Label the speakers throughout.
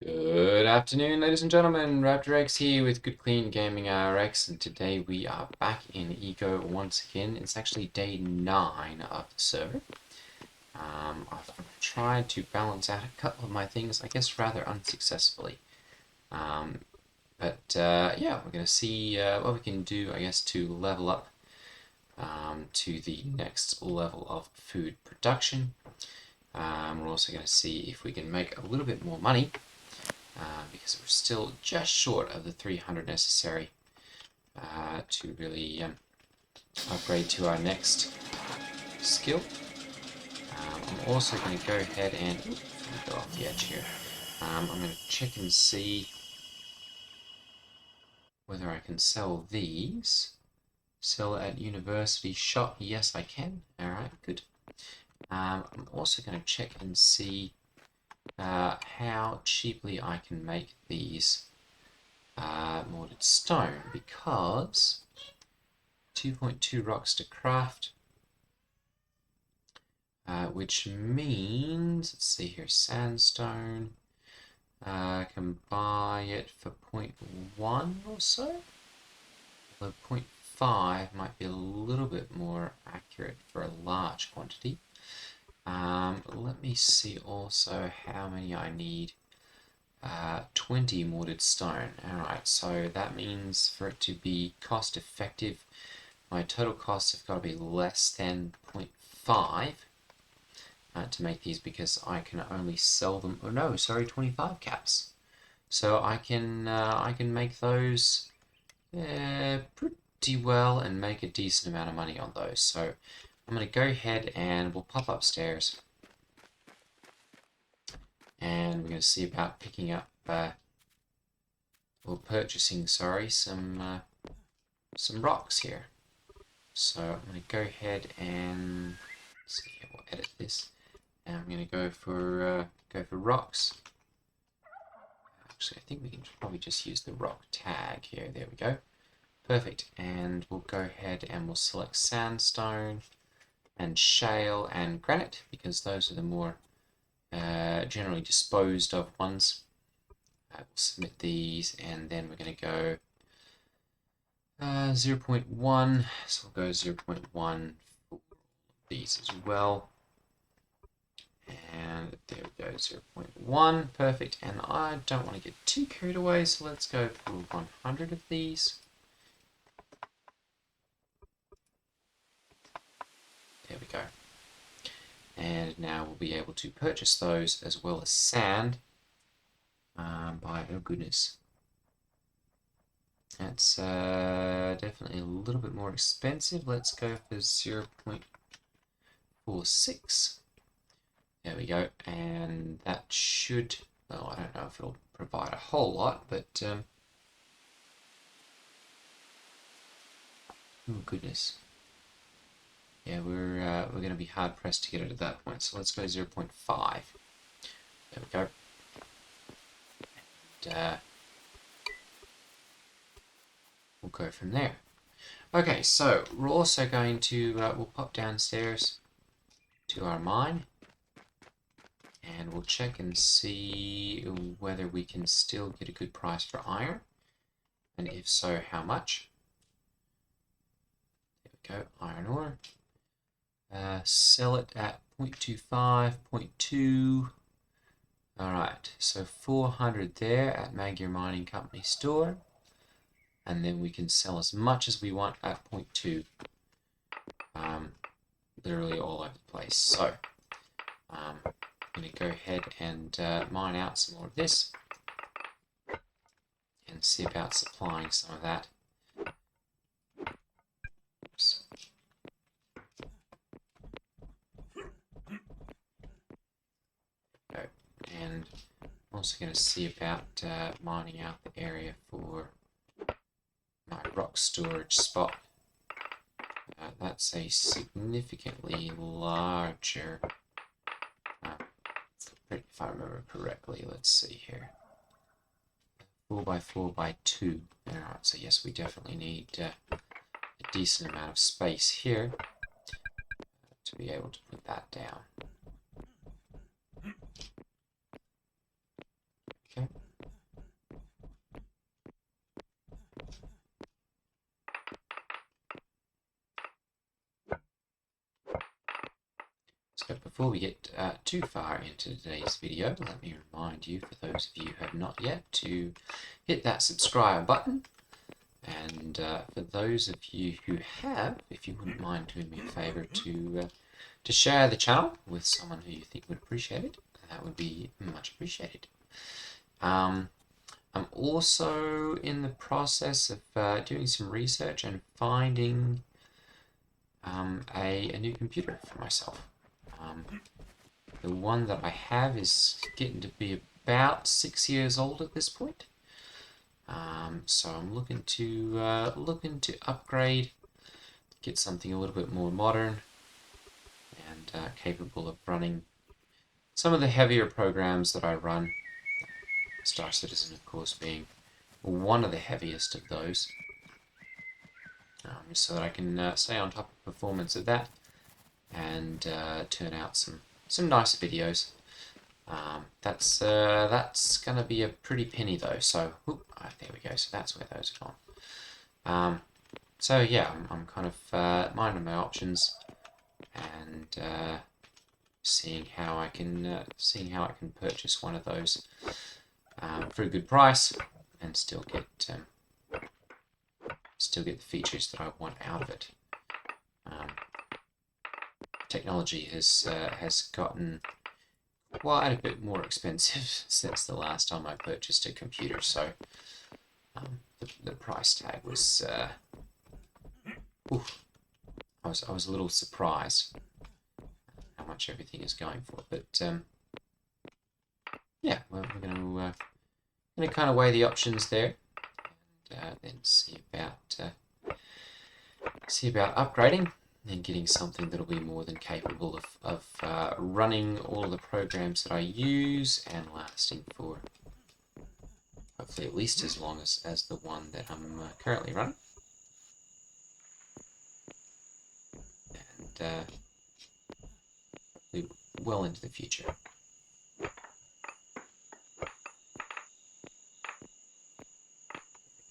Speaker 1: Good afternoon, ladies and gentlemen. Raptor X here with Good Clean Gaming RX, and today we are back in Eco once again. It's actually day 9 of the server. I've tried to balance out a couple of my things, I guess rather unsuccessfully. Yeah, we're going to see what we can do, I guess, to level up to the next level of food production. We're also going to see if we can make a little bit more money. Because we're still just short of the 300 necessary to really upgrade to our next skill. I'm also going to go ahead and go off the edge here. I'm going to check and see whether I can sell these. Sell at university shop. Yes, I can. Alright, good. I'm also going to check and see how cheaply I can make these molded stone, because 2.2 rocks to craft, which means, let's see here, sandstone, can buy it for 0.1 or so, although 0.5 might be a little bit more accurate for a large quantity. Let me see also how many I need. 20 molded stone. Alright, so that means for it to be cost effective, my total costs have got to be less than 0.5 to make these, because I can only sell them, oh no, sorry, 25 caps. So I can make those pretty well and make a decent amount of money on those. So I'm going to go ahead and we'll pop upstairs. And we're going to see about picking up, or purchasing, sorry, some rocks here. So I'm going to go ahead and see, we'll edit this, and I'm going to go for rocks. Actually, I think we can probably just use the rock tag here. There we go. Perfect. And we'll go ahead and we'll select sandstone and shale and granite, because those are the more generally disposed of ones. We'll submit these, and then we're going to go 0.1, so we'll go 0.1 for these as well. And there we go, 0.1, perfect. And I don't want to get too carried away, so let's go for 100 of these. There we go. And now we'll be able to purchase those as well as sand by, oh goodness, that's definitely a little bit more expensive. Let's go for 0.46. There we go, and that should, well, I don't know if it'll provide a whole lot, but oh goodness. Yeah, we're going to be hard pressed to get it at that point. So let's go 0.5. There we go. And we'll go from there. Okay, so we're also going to we'll pop downstairs to our mine, and we'll check and see whether we can still get a good price for iron, and if so, how much. There we go, iron ore. Sell it at 0.25, 0.2. Alright, so 400 there at Magyar Mining Company store. And then we can sell as much as we want at 0.2. Literally all over the place. So, I'm going to go ahead and mine out some more of this. And see about supplying some of that. Oops. And I'm also going to see about mining out the area for my rock storage spot. That's a significantly larger, if I remember correctly, let's see here, 4x4x2. Alright, so yes, we definitely need a decent amount of space here to be able to put that down. Okay. before we get too far into today's video, let me remind you, for those of you who have not yet, to hit that subscribe button. And for those of you who have, if you wouldn't mind doing me a favour to share the channel with someone who you think would appreciate it, that would be much appreciated. I'm also in the process of doing some research and finding a new computer for myself. The one that I have is getting to be about 6 years old at this point. So I'm looking to upgrade, get something a little bit more modern and capable of running some of the heavier programs that I run. Star Citizen, of course, being one of the heaviest of those, so that I can stay on top of performance of that and turn out some nice videos. That's gonna be a pretty penny though. So there we go. So that's where those are gone. So yeah, I'm kind of minding my options and seeing how I can purchase one of those for a good price and still get the features that I want out of it. Technology has gotten quite a bit more expensive since the last time I purchased a computer, so the price tag was I was a little surprised how much everything is going for, but yeah, we're gonna kind of weigh the options there and then see about upgrading and getting something that'll be more than capable of running all of the programs that I use and lasting for hopefully at least as long as the one that I'm currently running. And well into the future.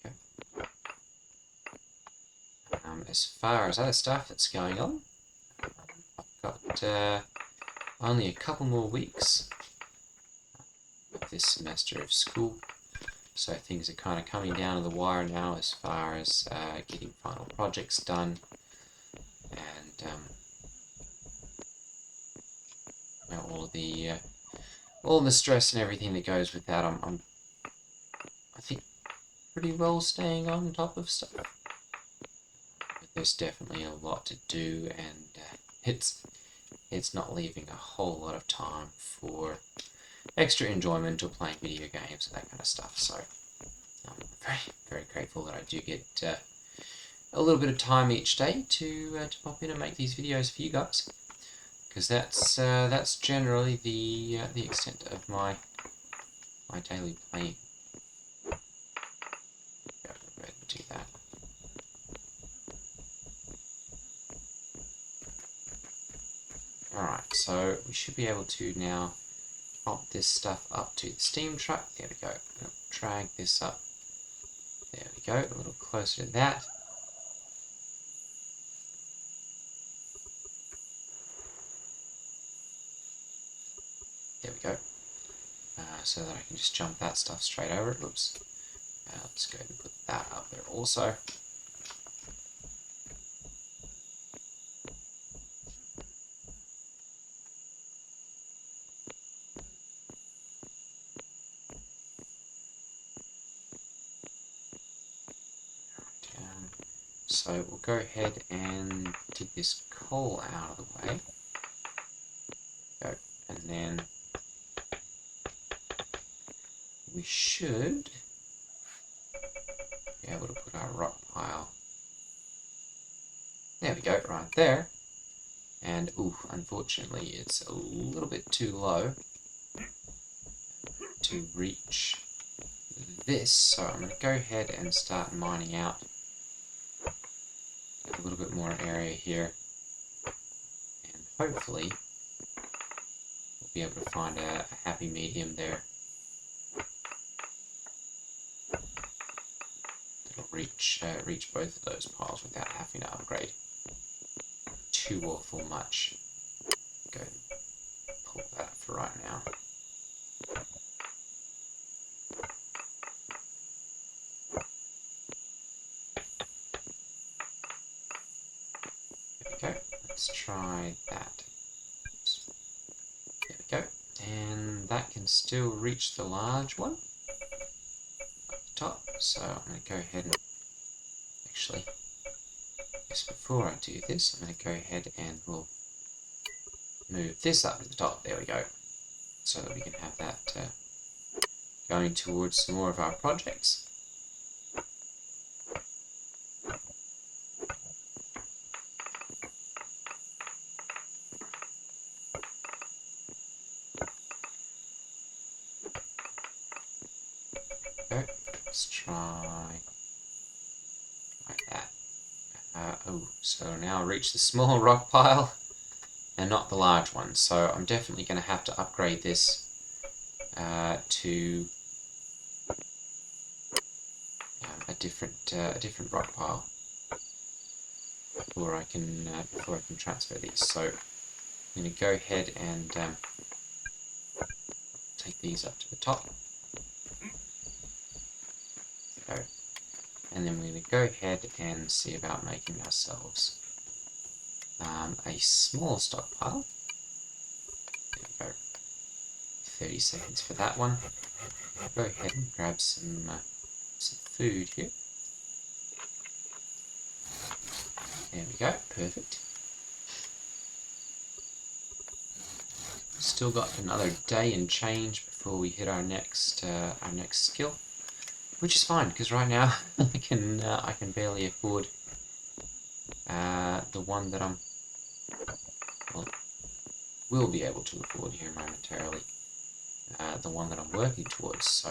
Speaker 1: Okay. As far as other stuff that's going on, I've got only a couple more weeks of this semester of school, so things are kind of coming down to the wire now as far as getting final projects done and all the stress and everything that goes with that. I'm I think pretty well staying on top of stuff, but there's definitely a lot to do, and it's not leaving a whole lot of time for extra enjoyment or playing video games and that kind of stuff. So I'm very, very grateful that I do get a little bit of time each day to pop in and make these videos for you guys, because that's generally the extent of my daily playing. Go ahead and do that. Alright, so we should be able to now pop this stuff up to the steam truck. There we go. I'm going to drag this up. There we go, a little closer to that. There we go. So that I can just jump that stuff straight over it. Oops. Let's go ahead and put that up there also. So we'll go ahead and dig this coal out of the way. Go, and then we should be able to put our rock pile. There we go, right there. And unfortunately, it's a little bit too low to reach this. So I'm going to go ahead and start mining out a little bit more area here, and hopefully we'll be able to find a happy medium there that'll reach both of those piles without having to upgrade too awful much. Go for right now. There we go. Let's try that. There we go. And that can still reach the large one up the top. So I'm going to go ahead and actually, just before I do this, I'm going to go ahead and we'll move this up to the top. There we go. So that we can have that going towards some more of our projects. Okay, let's try like that. Oh, so now I reach the small rock pile and not the large one. So I'm definitely going to have to upgrade this to a different rock pile before I can transfer these. So I'm going to go ahead and take these up to the top. Go. And then we're going to go ahead and see about making ourselves a small stockpile. There we go. 30 seconds for that one. Go ahead and grab some food here. There we go, perfect. Still got another day and change before we hit our next skill, which is fine because right now I can barely afford the one that I'm will be able to afford here momentarily. The one that I'm working towards. So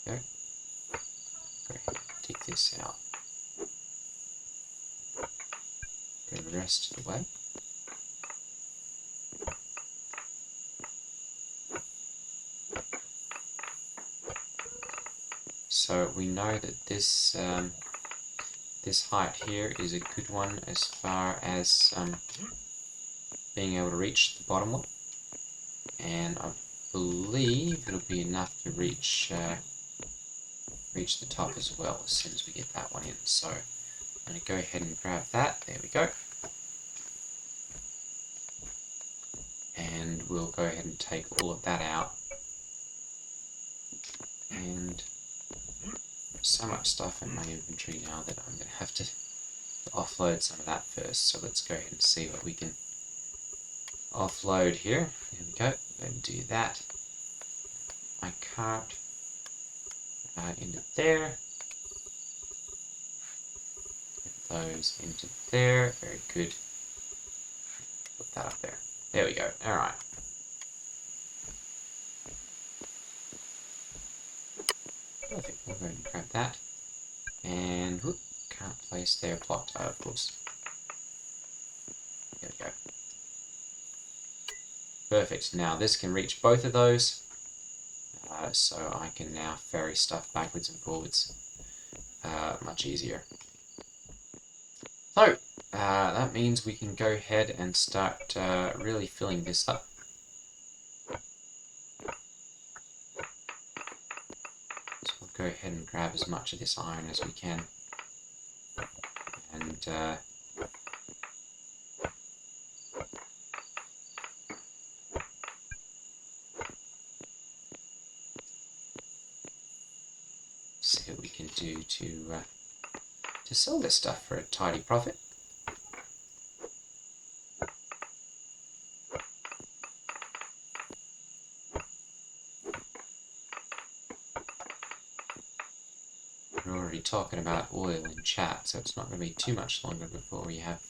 Speaker 1: go ahead and dig this out. Go the rest of the way. So we know that this this height here is a good one as far as being able to reach the bottom one, and I believe it'll be enough to reach the top as well as soon as we get that one in. So I'm going to go ahead and grab that. There we go. And we'll go ahead and take all of that out. And so much stuff in my inventory now that I'm going to have to offload some of that first. So let's go ahead and see what we can offload here. There we go. Go and do that. My cart into there. Get those into there. Very good. Put that up there. There we go. All right. Perfect. We'll go ahead and grab that. And whoop, can't place there. Plot tile, of course. There we go. Perfect. Now this can reach both of those. So I can now ferry stuff backwards and forwards much easier. So that means we can go ahead and start really filling this up. So we'll go ahead and grab as much of this iron as we can. And see what we can do to sell this stuff for a tidy profit. We're already talking about oil in chat, so it's not going to be too much longer before we have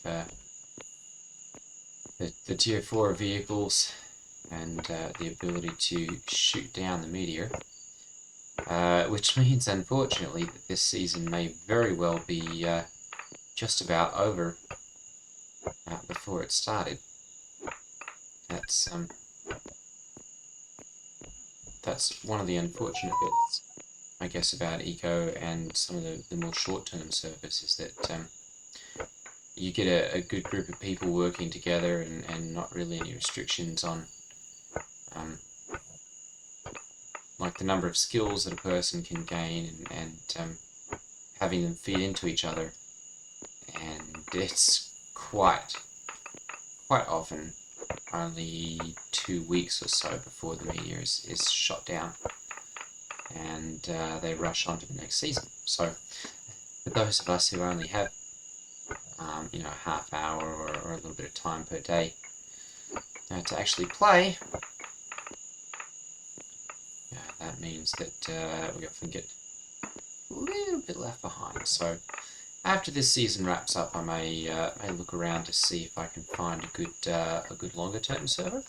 Speaker 1: the tier 4 vehicles and the ability to shoot down the meteor. Which means, unfortunately, that this season may very well be just about over before it started. That's one of the unfortunate bits, I guess, about Eco and some of the more short-term service is that you get a good group of people working together and not really any restrictions on like the number of skills that a person can gain and having them feed into each other. And it's quite often only 2 weeks or so before the meteor is shot down, and they rush on to the next season. So for those of us who only have a half hour or a little bit of time per day to actually play, that means that we often get a little bit left behind. So after this season wraps up, I may look around to see if I can find a good longer term server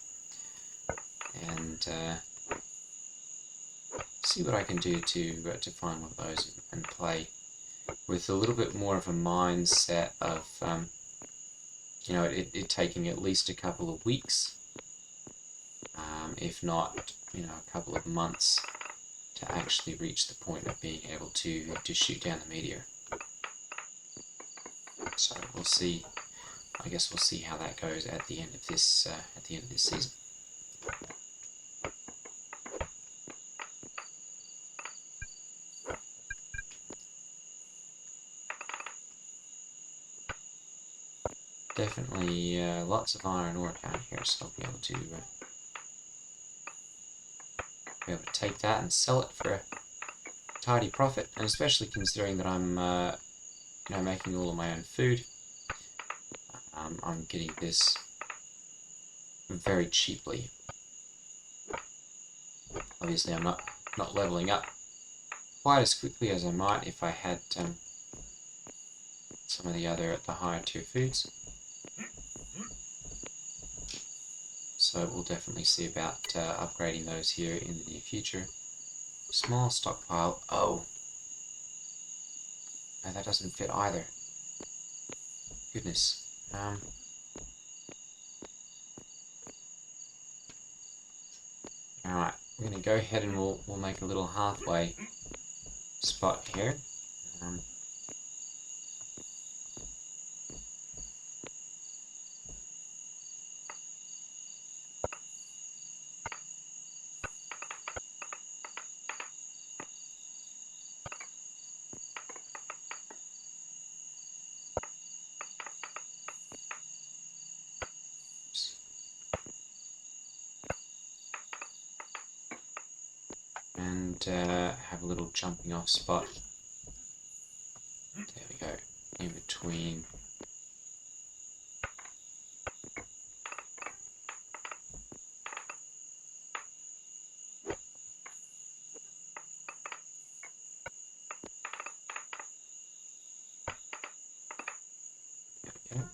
Speaker 1: and see what I can do to find one of those and play with a little bit more of a mindset of it taking at least a couple of weeks, if not a couple of months, to actually reach the point of being able to shoot down the meteor. So we'll see. I guess we'll see how that goes at the end of this season. Definitely lots of iron ore down here, so I'll be able to take that and sell it for a tidy profit, and especially considering that I'm making all of my own food. I'm getting this very cheaply. Obviously, I'm not leveling up quite as quickly as I might if I had some of the higher tier foods. So we'll definitely see about upgrading those here in the near future. Small stockpile. Oh, no, that doesn't fit either. Goodness. Alright, we're going to go ahead and we'll make a little halfway spot here. And have a little jumping off spot. There we go, in between. There we go.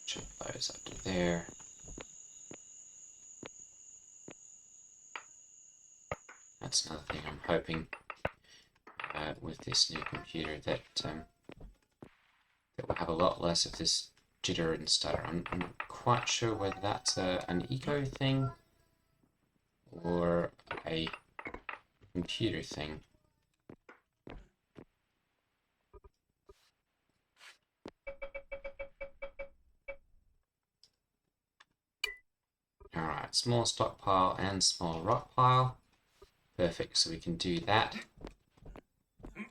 Speaker 1: Jump those up to there. That's another thing I'm hoping with this new computer that we'll have a lot less of this jitter and stutter. I'm not quite sure whether that's an eco thing or a computer thing. Alright, small stockpile and small rock pile. Perfect, so we can do that. And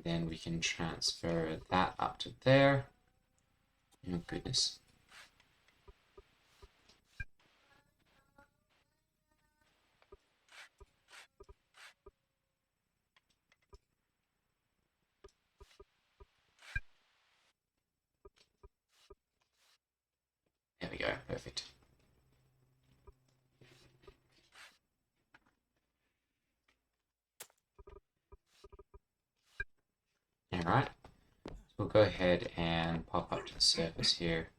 Speaker 1: then we can transfer that up to there. Oh goodness. There we go, perfect. Alright, so we'll go ahead and pop up to the surface here.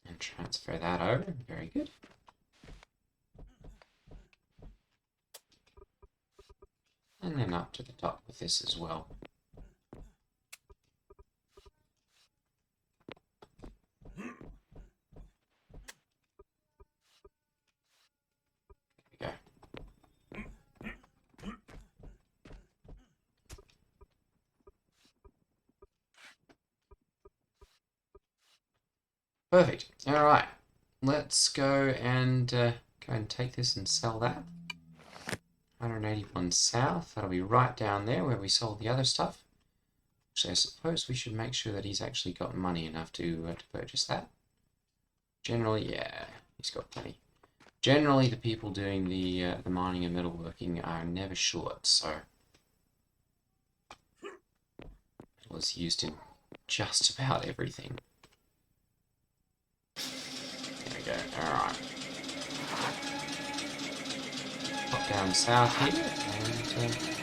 Speaker 1: And transfer that over, very good. And then up to the top with this as well. Perfect. All right. Let's go and take this and sell that. 181 south. That'll be right down there where we sold the other stuff. Actually, I suppose we should make sure that he's actually got money enough to purchase that. Generally, yeah, he's got plenty. Generally, the people doing the mining and metalworking are never short, so it was used in just about everything. There we go. All right. Pop down south here and.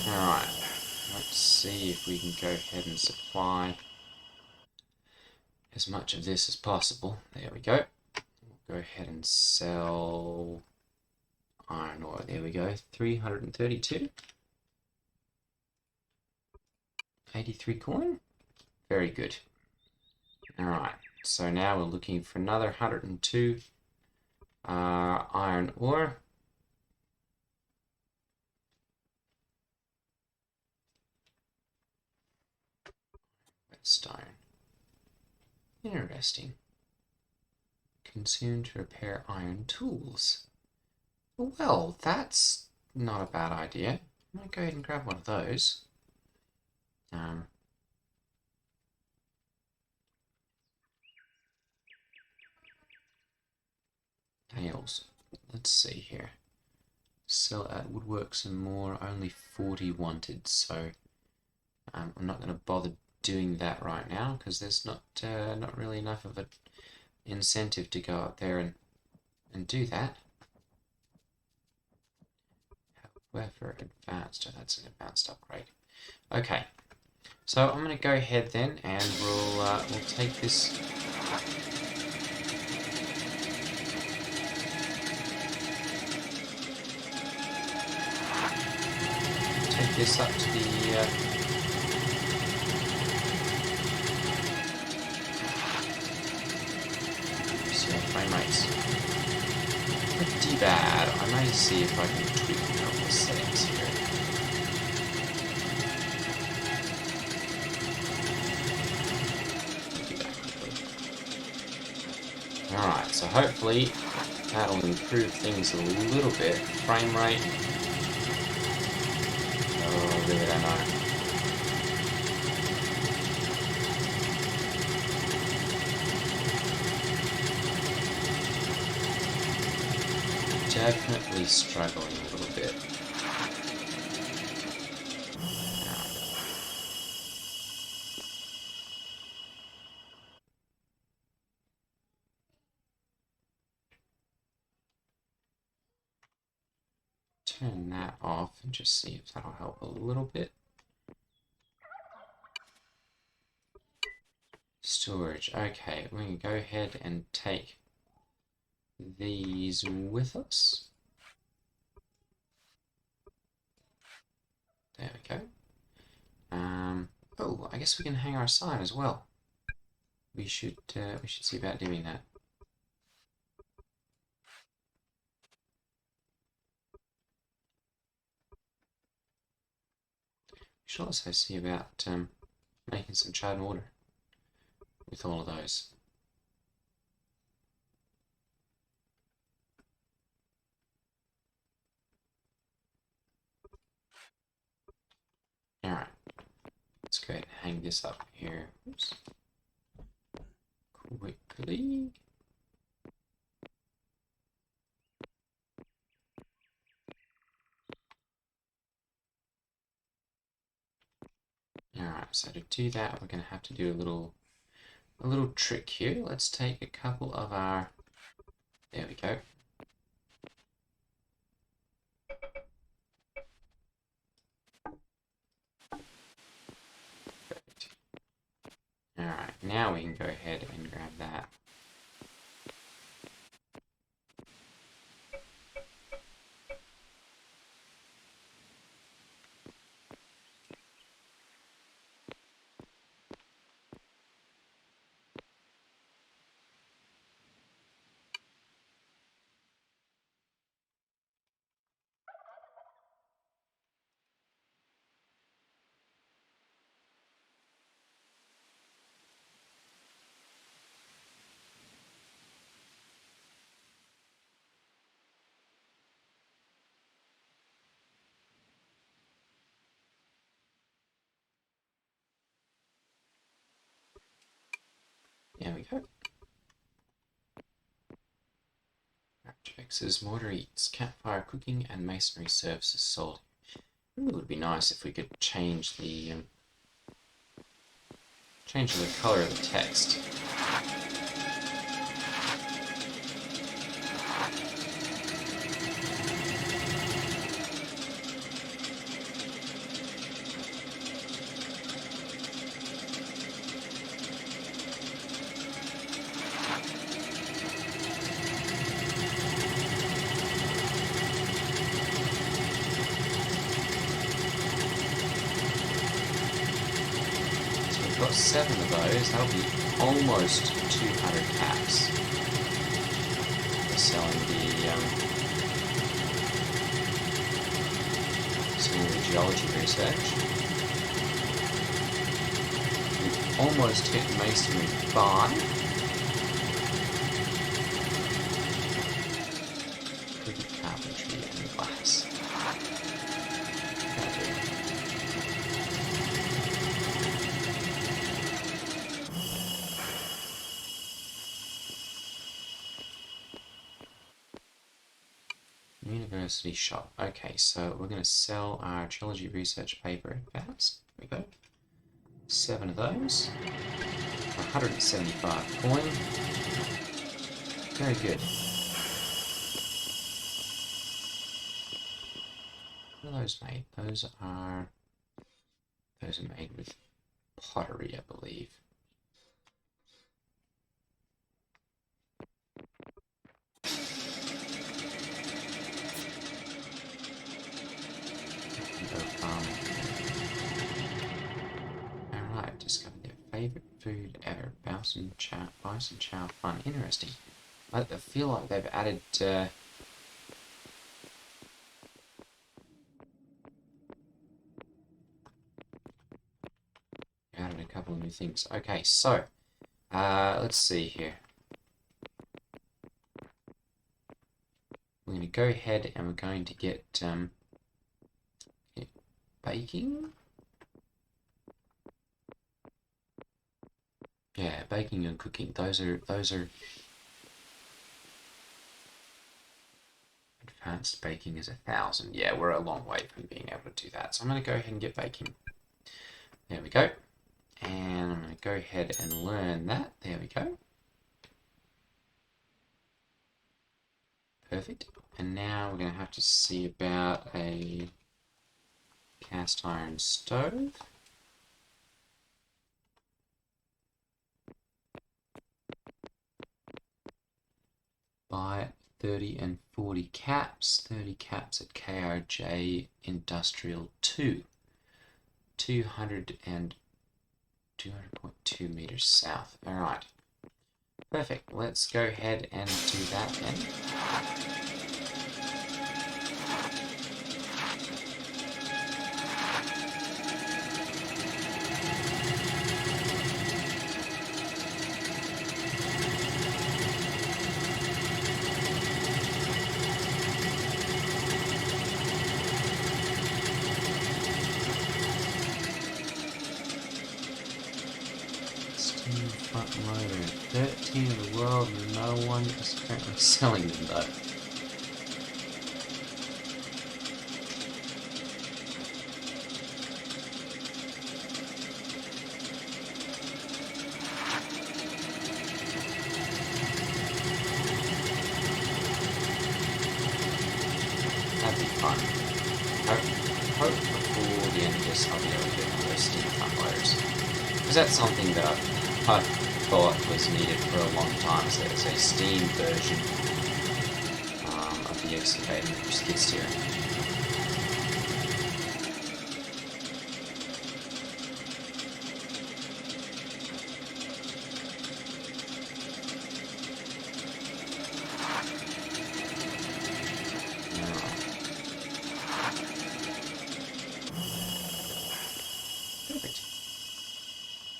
Speaker 1: Alright, let's see if we can go ahead and supply as much of this as possible. There we go. We'll go ahead and sell iron ore. There we go. 332. 83 coin. Very good. Alright, so now we're looking for another 102 iron ore. Stone. Interesting. Consumed to repair iron tools. Well, that's not a bad idea. I might go ahead and grab one of those. Nails. Let's see here. Sell at woodworks and more. Only 40 wanted, so I'm not going to bother doing that right now because there's not really enough of an incentive to go out there and do that. However, advanced. Oh, that's an advanced upgrade. Okay, so I'm going to go ahead then, and we'll take this. Take this up to the. Frame rates. Pretty bad. I may see if I can tweak a couple of settings here. Alright, so hopefully that'll improve things a little bit. Frame rate. Oh, I really don't know. Definitely struggling a little bit. Turn that off and just see if that'll help a little bit. Storage. Okay, we can go ahead and take these with us. There we go. Oh, I guess we can hang our sign as well. We should see about doing that. We should also see about making some chard mortar with all of those. Alright, let's go ahead and hang this up here. Oops. Quickly. Alright, so to do that, we're going to have to do a little trick here. Let's take a couple of our. There we go. Now we can go ahead and grab that. There we go. Raptor X's Mortar Eats, campfire cooking and masonry services sold. It would be nice if we could change the color of the text. Got 7 of those, that'll be almost 200 caps for selling the geology research. We've almost hit masonry 5. Could be carpentry and glass. University shop. Okay, so we're going to sell our geology research paper advance. There we go. 7 of those. 175 coin. Very good. What are those made? Those are made with pottery, I believe. Alright, discovered their favourite food ever. Bison chow fun. Interesting. I feel like they've added a couple of new things. Okay, so let's see here. We're going to go ahead and we're going to get baking. Yeah, baking and cooking. Those are advanced baking is 1,000. Yeah, we're a long way from being able to do that. So I'm going to go ahead and get baking. There we go. And I'm going to go ahead and learn that. There we go. Perfect. And now we're going to have to see about a cast iron stove. Buy 30 and 40 caps. 30 caps at KRJ Industrial 2. 200.2 meters south. Alright. Perfect. Let's go ahead and do that then. Front loader. 13 in the world, and no one is currently selling them though. That'd be fun. Hope before the end of this I'll be able to get one of those steam front loaders. Because that's something that I thought was needed for a long time. So it's a steam version of the excavator skid steering.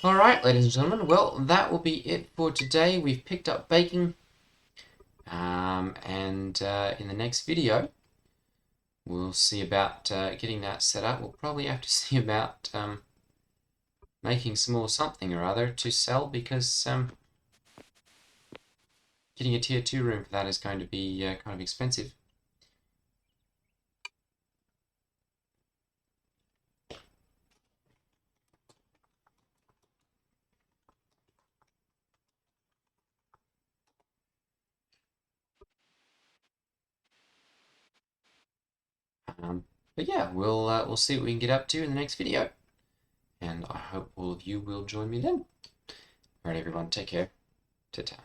Speaker 1: Alright, ladies and gentlemen, well, that will be it for today. We've picked up baking, and in the next video, we'll see about getting that set up. We'll probably have to see about making some more something or other to sell, because getting a tier 2 room for that is going to be kind of expensive. But yeah, we'll see what we can get up to in the next video, and I hope all of you will join me then. Alright, everyone, take care. Ta-ta.